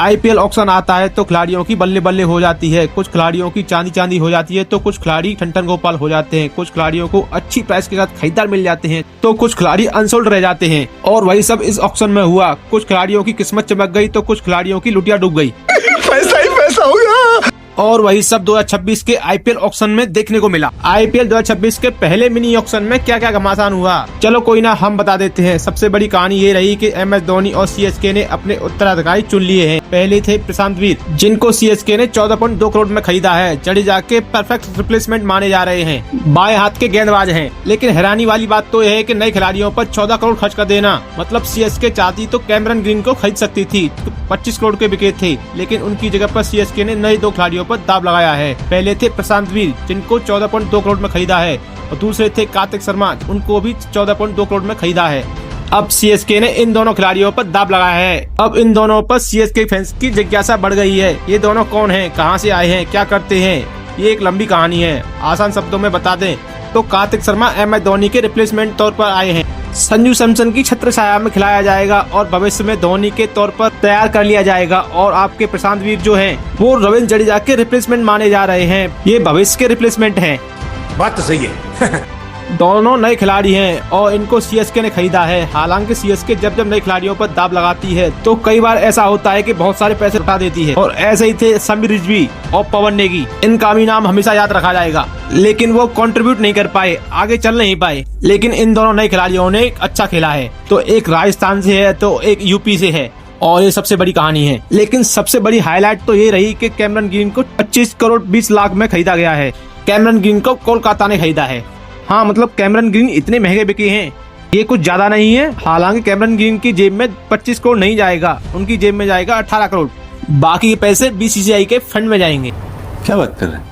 IPL auction आता है तो खिलाड़ियों की बल्ले बल्ले हो जाती है, कुछ खिलाड़ियों की चांदी चांदी हो जाती है, तो कुछ खिलाड़ी ठन गोपाल हो जाते हैं, कुछ खिलाड़ियों को अच्छी प्राइस के साथ खरीदार मिल जाते हैं, तो कुछ खिलाड़ी अनसोल्ड रह जाते हैं। और वही सब इस ऑक्शन में हुआ। कुछ खिलाड़ियों की किस्मत चमक गई तो कुछ खिलाड़ियों की लुटिया डूब गई। पैसा ही पैसा हो गया। और वही सब 2026 के आईपीएल ऑक्शन में देखने को मिला। आईपीएल 2026 के पहले मिनी ऑक्शन में क्या क्या घमासान हुआ, चलो कोई ना हम बता देते हैं। सबसे बड़ी कहानी ये रही कि एमएस धोनी और सीएसके ने अपने उत्तराधिकारी चुन लिए हैं। पहले थे प्रशांत वीर, जिनको सीएसके ने 14.2 करोड़ में खरीदा है। जडेजा के परफेक्ट रिप्लेसमेंट माने जा रहे हैं, बाएं हाथ के गेंदबाज हैं। लेकिन हैरानी वाली बात तो यह है कि नए खिलाड़ियों पर 14 करोड़ खर्च कर देना, मतलब सीएसके चाहती तो कैमरन ग्रीन को खरीद सकती थी, तो 25 करोड़ के बिके थे। लेकिन उनकी जगह पर सीएसके ने नए 2 खिलाड़ियों पर दाव लगाया है। पहले थे प्रशांत वीर, जिनको 14.2 करोड़ में खरीदा है, और दूसरे थे कार्तिक शर्मा, उनको भी 14.2 करोड़ में खरीदा है। अब सीएसके ने इन दोनों खिलाड़ियों पर दाव लगाया है। अब इन दोनों पर सीएसके फैंस की जिज्ञासा बढ़ गई है। ये दोनों कौन हैं, कहां से आए हैं, क्या करते हैं, ये एक लंबी कहानी है। आसान शब्दों में बता दें तो कार्तिक शर्मा एमएस धोनी के रिप्लेसमेंट तौर पर आए हैं। संजू सैमसन की छत्र छाया में खिलाया जाएगा और भविष्य में धोनी के तौर पर तैयार कर लिया जाएगा। और आपके प्रशांत वीर जो हैं, वो रविंद्र जडेजा के रिप्लेसमेंट माने जा रहे हैं। ये भविष्य के रिप्लेसमेंट हैं। बात तो सही है। दोनों नए खिलाड़ी हैं और इनको सीएसके ने खरीदा है। हालांकि सीएसके जब जब नए खिलाड़ियों पर दाव लगाती है तो कई बार ऐसा होता है कि बहुत सारे पैसे उठा देती है। और ऐसे ही थे समीर रिजवी और पवन नेगी, इनका भी नाम हमेशा याद रखा जाएगा। लेकिन वो कंट्रीब्यूट नहीं कर पाए, आगे चल नहीं पाए। लेकिन इन दोनों नए खिलाड़ियों ने अच्छा खेला है। तो एक राजस्थान से है तो एक यूपी से है, और ये सबसे बड़ी कहानी है। लेकिन सबसे बड़ी हाईलाइट तो ये रही कि कैमरन ग्रीन को 25 करोड़ 20 लाख में खरीदा गया है। कैमरन ग्रीन को कोलकाता ने खरीदा है। हाँ, मतलब कैमरन ग्रीन इतने महंगे बिके हैं, ये कुछ ज्यादा नहीं है। हालांकि कैमरन ग्रीन की जेब में 25 करोड़ नहीं जाएगा, उनकी जेब में जाएगा 18 करोड़। बाकी के पैसे बीसीसीआई के फंड में जाएंगे। क्या बात कर रहे हैं?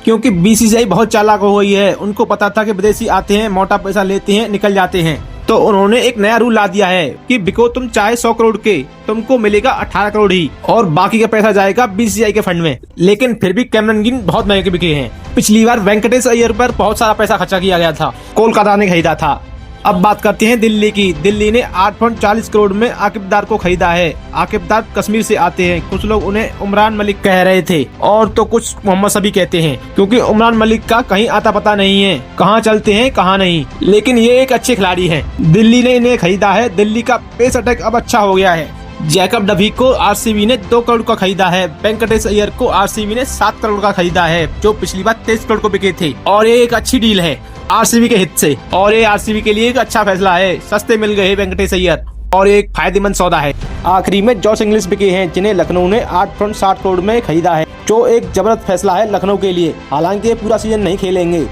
क्योंकि बीसीसीआई बहुत चालाक हो गई है। उनको पता था कि विदेशी आते हैं, मोटा पैसा लेते हैं, निकल जाते हैं, तो उन्होंने एक नया रूल ला दिया है कि बिको तुम चाहे 100 करोड़ के, तुमको मिलेगा 18 करोड़ ही, और बाकी का पैसा जाएगा बीसीसीआई के फंड में। लेकिन फिर भी कैमरन ग्रीन बहुत महंगे बिके हैं। पिछली बार वेंकटेश अय्यर पर बहुत सारा पैसा खर्चा किया गया था, कोलकाता ने खरीदा था। अब बात करते हैं दिल्ली की। दिल्ली ने 8.40 करोड़ में आकिब दार को खरीदा है। आकिब दार कश्मीर से आते हैं। कुछ लोग उन्हें उमरान मलिक कह रहे थे और तो कुछ मोहम्मद शमी कहते हैं, क्योंकि उमरान मलिक का कहीं आता पता नहीं है, कहाँ चलते हैं कहाँ नहीं। लेकिन ये एक अच्छे खिलाड़ी हैं। दिल्ली ने इन्हें खरीदा है। दिल्ली का पेस अटैक अब अच्छा हो गया है। जैकब डवी को आरसीबी ने 2 करोड़ का खरीदा है। वेंकटेश अय्यर को आरसीबी ने 7 करोड़ का खरीदा है, जो पिछली बार 23 करोड़ को बिके थे। और ये एक अच्छी डील है आरसीबी के हित से, और ये आरसीबी के लिए एक अच्छा फैसला है। सस्ते मिल गए वेंकटेश अय्यर, और एक फायदेमंद सौदा है। आखिरी में जॉस इंग्लिश बिके हैं, जिन्हें लखनऊ ने 8.60 करोड़ में खरीदा है, जो एक जबरदस्त फैसला है लखनऊ के लिए। हालांकि ये पूरा सीजन नहीं खेलेंगे,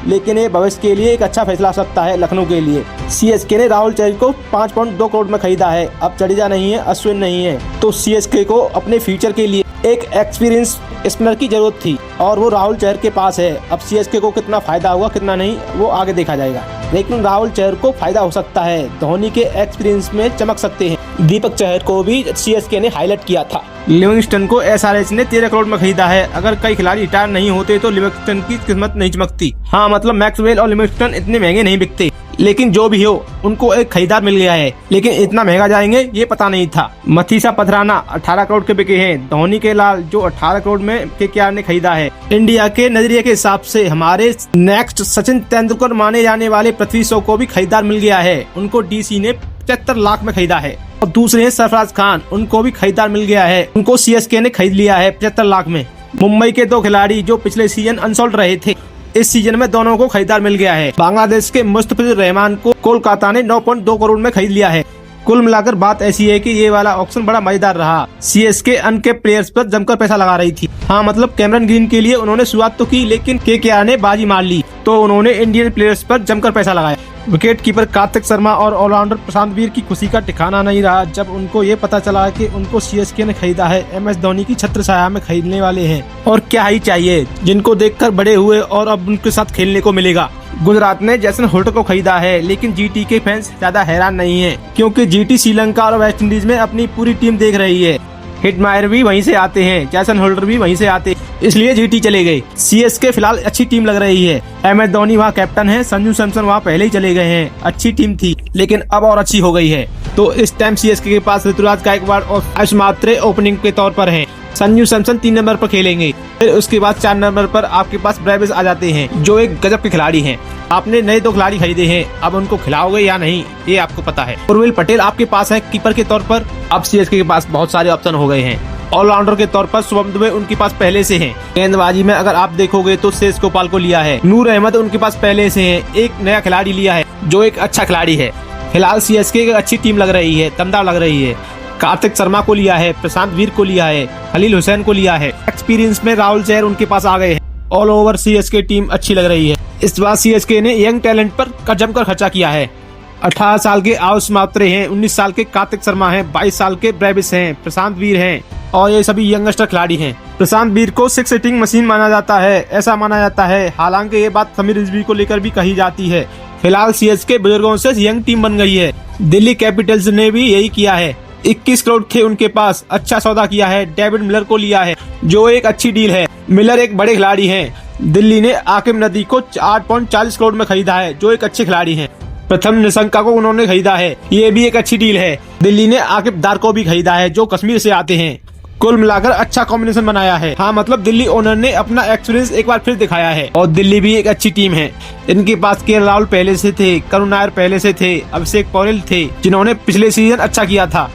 लेकिन ये भविष्य के लिए एक अच्छा फैसला हो सकता है लखनऊ के लिए। सीएसके ने राहुल चहर को 5.2 करोड़ में खरीदा है। अब जडेजा नहीं है, अश्विन नहीं है, तो सीएसके को अपने फ्यूचर के लिए एक एक्सपीरियंस स्पिनर की जरूरत थी, और वो राहुल चहर के पास है। अब सीएसके को कितना फायदा हुआ कितना नहीं, वो आगे देखा जाएगा। लेकिन राहुल चहर को फायदा हो सकता है, धोनी के एक्सपीरियंस में चमक सकते हैं। दीपक चहर को भी सीएसके ने हाईलाइट किया था। लिविंगस्टन को एसआरएच ने 13 करोड़ में खरीदा है। अगर कई खिलाड़ी रिटायर नहीं होते तो लिविंगस्टन की किस्मत नहीं चमकती। हाँ, मतलब मैक्सवेल और लिविंगस्टन इतने महंगे नहीं बिकते। लेकिन जो भी हो, उनको एक खरीदार मिल गया है। लेकिन इतना महंगा जाएंगे ये पता नहीं था। मथीसा पथराना 18 करोड़ के बिके हैं। धोनी के लाल जो 18 करोड़ में केकेआर ने खरीदा है। इंडिया के नजरिए के हिसाब से हमारे नेक्स्ट सचिन तेंदुलकर माने जाने वाले पृथ्वी शॉ को भी खरीदार मिल गया है। उनको डीसी ने 75 लाख में खरीदा है। और दूसरे हैं सरफराज खान, उनको भी खरीदार मिल गया है। उनको सीएसके ने खरीद लिया है 75 लाख में। मुंबई के 2 खिलाड़ी जो पिछले सीजन अनसोल्ड रहे थे, इस सीजन में दोनों को खरीदार मिल गया है। बांग्लादेश के मुस्तफिजुर रहमान को कोलकाता ने 9.2 करोड़ में खरीद लिया है। कुल मिलाकर बात ऐसी है कि ये वाला ऑक्शन बड़ा मजेदार रहा। सीएसके अनके प्लेयर्स पर जमकर पैसा लगा रही थी। हाँ, मतलब कैमरन ग्रीन के लिए उन्होंने शुरुआत तो की, लेकिन केकेआर ने बाजी मार ली, तो उन्होंने इंडियन प्लेयर्स पर जमकर पैसा लगाया। विकेट कीपर कार्तिक शर्मा और ऑलराउंडर प्रशांत वीर की खुशी का ठिकाना नहीं रहा जब उनको ये पता चला कि उनको सीएसके ने खरीदा है। एमएस धोनी की छत्र छाया में खरीदने वाले हैं, और क्या ही चाहिए, जिनको देखकर बड़े हुए और अब उनके साथ खेलने को मिलेगा। गुजरात ने जैसन होल्टर को खरीदा है, लेकिन जीटी के फैंस ज्यादा हैरान नहीं है, क्योंकि जीटी श्रीलंका और वेस्ट इंडीज में अपनी पूरी टीम देख रही है। हिटमायर भी वहीं से आते हैं, जैसन होल्डर भी वहीं से आते हैं, इसलिए जीटी चले गए। सीएसके फिलहाल अच्छी टीम लग रही है। एमएस धोनी वहाँ कैप्टन है, संजू सैमसन वहाँ पहले ही चले गए हैं। अच्छी टीम थी, लेकिन अब और अच्छी हो गई है। तो इस टाइम सीएसके के पास ऋतुराज गायकवाड़ और आयुष मात्रे ओपनिंग के तौर पर हैं। संजू सैमसन 3 नंबर पर खेलेंगे। फिर उसके बाद 4 नंबर पर आपके पास ब्रेविस आ जाते हैं, जो एक गजब के खिलाड़ी हैं। आपने नए 2 खिलाड़ी खरीदे हैं, अब उनको खिलाओगे या नहीं ये आपको पता है। उर्विल पटेल आपके पास है कीपर के तौर पर। अब सीएसके के पास बहुत सारे ऑप्शन हो गए हैं। ऑलराउंडर के तौर पर शुभम दुबे उनके पास पहले से हैं। गेंदबाजी में अगर आप देखोगे तो शेष गोपाल को लिया है। नूर अहमद उनके पास पहले से हैं। एक नया खिलाड़ी लिया है जो एक अच्छा खिलाड़ी है। फिलहाल सीएसके एक अच्छी टीम लग रही है, दमदार लग रही है। कार्तिक शर्मा को लिया है, प्रशांत वीर को लिया है, खलील हुसैन को लिया है। एक्सपीरियंस में राहुल चहर उनके पास आ गए हैं। ऑल ओवर सीएसके टीम अच्छी लग रही है। इस बार सीएसके ने यंग टैलेंट पर जमकर खर्चा किया है। 18 साल के आयुष मात्रे हैं, 19 साल के कार्तिक शर्मा हैं, 22 साल के ब्रेविस हैं, प्रशांत वीर हैं और ये सभी यंगस्टर खिलाड़ी हैं। प्रशांत वीर को 6 हिटिंग मशीन माना जाता है, ऐसा माना जाता है। हालांकि ये बात समीर रिजवी को लेकर भी कही जाती है। फिलहाल सीएसके बुजुर्गों से यंग टीम बन गई है। दिल्ली कैपिटल्स ने भी यही किया है। 21 करोड़ थे उनके पास, अच्छा सौदा किया है। डेविड मिलर को लिया है जो एक अच्छी डील है। मिलर एक बड़े खिलाड़ी हैं। दिल्ली ने आकिब नदी को 8.40 करोड़ में खरीदा है, जो एक अच्छे खिलाड़ी हैं। प्रथम निशंका को उन्होंने खरीदा है, ये भी एक अच्छी डील है। दिल्ली ने आकिब दार को भी खरीदा है जो कश्मीर से आते हैं। कुल मिलाकर अच्छा कॉम्बिनेशन बनाया है। हाँ, मतलब दिल्ली ओनर ने अपना एक्सपीरियंस एक बार फिर दिखाया है। और दिल्ली भी एक अच्छी टीम है। इनके पास के राहुल पहले से थे, करुण नायर पहले से थे, अभिषेक पौरेल थे जिन्होंने पिछले सीजन अच्छा किया था।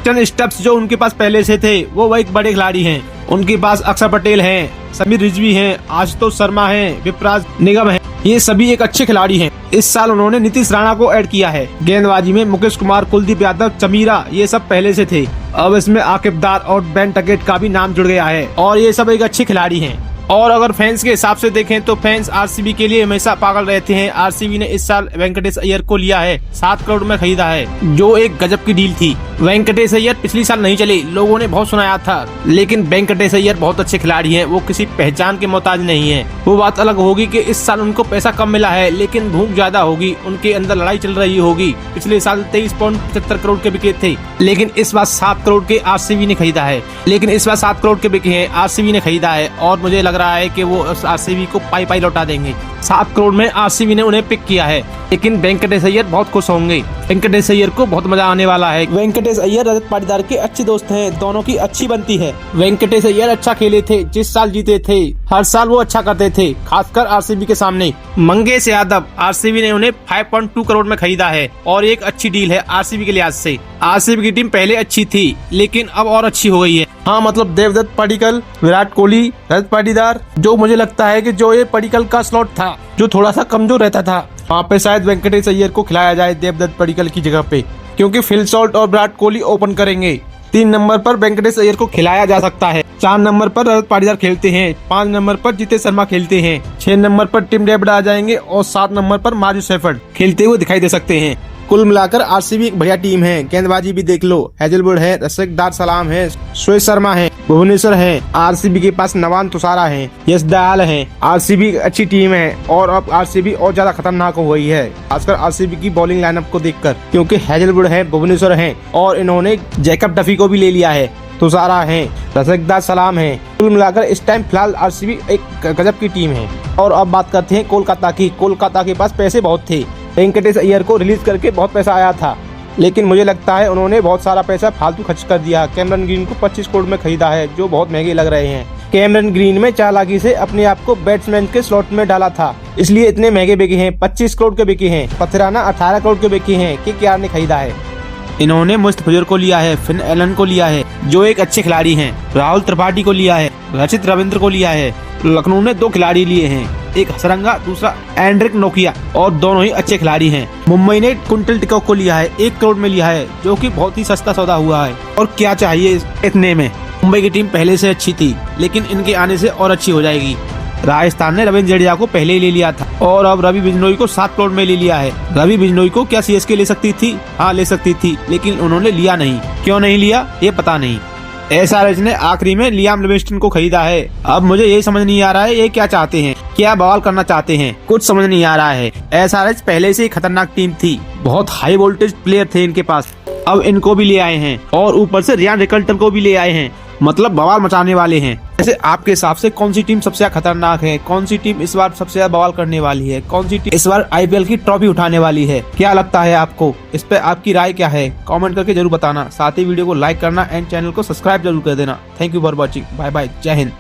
चंद स्टब्स जो उनके पास पहले से थे वो एक बड़े खिलाड़ी हैं। उनके पास अक्षर पटेल हैं, समीर रिजवी हैं, आशुतोष शर्मा हैं, विपराज निगम हैं। ये सभी एक अच्छे खिलाड़ी हैं। इस साल उन्होंने नीतीश राणा को ऐड किया है। गेंदबाजी में मुकेश कुमार, कुलदीप यादव, चमीरा ये सब पहले से थे। अब इसमें आकिब दार और बेन टकेट का भी नाम जुड़ गया है और ये सब एक अच्छे खिलाड़ी हैं। और अगर फैंस के हिसाब से देखें तो फैंस आरसीबी के लिए हमेशा पागल रहते हैं। आरसीबी ने इस साल वेंकटेश अय्यर को लिया है, 7 करोड़ में खरीदा है, जो एक गजब की डील थी। वेंकटेश अय्यर पिछली साल नहीं चले, लोगों ने बहुत सुनाया था, लेकिन वेंकटेश अय्यर बहुत अच्छे खिलाड़ी हैं। वो किसी पहचान के मोहताज नहीं है। वो बात अलग होगी कि इस साल उनको पैसा कम मिला है, लेकिन भूख ज्यादा होगी, उनके अंदर लड़ाई चल रही होगी। पिछले साल 23.75 करोड़ के बिके थे, लेकिन इस बार 7 करोड़ के आरसीबी ने खरीदा है। और मुझे लग रहा है कि वो आरसीबी को पाई लौटा देंगे। 7 करोड़ में आरसीबी ने उन्हें पिक किया है, लेकिन वेंकटेश अय्यर बहुत खुश होंगे। वेंकटेश अय्यर को बहुत मजा आने वाला है। वेंकटेश अय्यर रजत पाटीदार के अच्छे दोस्त हैं, दोनों की अच्छी बनती है। वेंकटेश अय्यर अच्छा खेले थे, जिस साल जीते थे, हर साल वो अच्छा करते थे, खासकर आरसीबी के सामने। मंगेश यादव, आरसीबी ने उन्हें 5.2 करोड़ में खरीदा है और एक अच्छी डील है आरसीबी के लिहाज से। आरसीबी की टीम पहले अच्छी थी, लेकिन अब और अच्छी हो गई है। हाँ, मतलब देवदत्त पडिक्कल, विराट कोहली, रजत पाटीदार, जो मुझे लगता है कि जो ये पडिक्कल का स्लॉट था जो थोड़ा सा कमजोर रहता था, वहाँ पे शायद वेंकटेश अय्यर को खिलाया जाए देवदत्त पडिक्कल की जगह पे, क्योंकि फिल सॉल्ट और विराट कोहली ओपन करेंगे। 3 नंबर पर वेंकटेश अय्यर को खिलाया जा सकता है। 4 नंबर पर रजत पाटीदार खेलते हैं, 5 नंबर पर जितेश शर्मा खेलते हैं, 6 नंबर पर टिम डेविड आ जाएंगे और 7 नंबर पर मार्जू शेफर्ड खेलते हुए दिखाई दे सकते हैं। कुल मिलाकर आरसीबी एक बढ़िया टीम है। गेंदबाजी भी देख लो, हेजलवुड है, रसिक दार सलाम है, श्वेत शर्मा है, भुवनेश्वर है। आरसीबी के पास नवान तुषारा है, यश दयाल है। आरसीबी अच्छी टीम है और अब आरसीबी और ज्यादा खतरनाक हो गई है, खासकर आरसीबी की बॉलिंग लाइनअप को देखकर, क्योंकि हेजलवुड है, भुवनेश्वर है और इन्होंने जैकब डफी को भी ले लिया है। तुषारा है, रसिक दार सलाम है। कुल मिलाकर इस टाइम फिलहाल आरसीबी एक गजब की टीम है। और अब बात करते हैं कोलकाता की। कोलकाता के पास पैसे बहुत थे। वेंकटेश अय्यर को रिलीज करके बहुत पैसा आया था, लेकिन मुझे लगता है उन्होंने बहुत सारा पैसा फालतू खर्च कर दिया। कैमरन ग्रीन को 25 करोड़ में खरीदा है, जो बहुत महंगे लग रहे हैं। कैमरन ग्रीन में चालाकी से अपने आप को बैट्समैन के स्लॉट में डाला था, इसलिए इतने महंगे बिके हैं। 25 करोड़ के बिके हैं। पथराना 18 करोड़ के बिके हैं कि क्या ने खरीदा है। इन्होंने मुस्तफिजुर को लिया है, फिन एलन को लिया है, जो एक अच्छे खिलाड़ी हैं। राहुल त्रिपाठी को लिया है, रचित रविंद्र को लिया है। लखनऊ ने 2 खिलाड़ी लिए हैं, एक हसरंगा, दूसरा एंड्रिक नोकिया, और दोनों ही अच्छे खिलाड़ी हैं। मुंबई ने कुंटल टिकॉक को लिया है, 1 करोड़ में लिया है, जो कि बहुत ही सस्ता सौदा हुआ है। और क्या चाहिए इतने में। मुंबई की टीम पहले से अच्छी थी, लेकिन इनके आने से और अच्छी हो जाएगी। राजस्थान ने रविंद्र जडेजा को पहले ही ले लिया था और अब रवि बिजनोई को 7 करोड़ में ले लिया है। रवि बिजनोई को क्या सीएसके ले सकती थी? हाँ, ले सकती थी, लेकिन उन्होंने लिया नहीं। क्यों नहीं लिया ये पता नहीं। एसआरएच ने आखिरी में लियाम लिविंगस्टन को खरीदा है। अब मुझे ये समझ नहीं आ रहा है ये क्या चाहते हैं, क्या बवाल करना चाहते हैं, कुछ समझ नहीं आ रहा है। एसआरएच पहले से ही खतरनाक टीम थी, बहुत हाई वोल्टेज प्लेयर थे इनके पास, अब इनको भी ले आए हैं और ऊपर से रियान रिकल्टन को भी ले आए हैं। मतलब बवाल मचाने वाले हैं। जैसे आपके हिसाब से कौन सी टीम सबसे ज्यादा खतरनाक है, कौन सी टीम इस बार सबसे ज्यादा बवाल करने वाली है, कौन सी टीम इस बार IPL की ट्रॉफी उठाने वाली है, क्या लगता है आपको? इस पे आपकी राय क्या है? कमेंट करके जरूर बताना। साथ ही वीडियो को लाइक करना एंड चैनल को सब्सक्राइब जरूर कर देना। Thank you for watching. Bye bye. जय हिंद।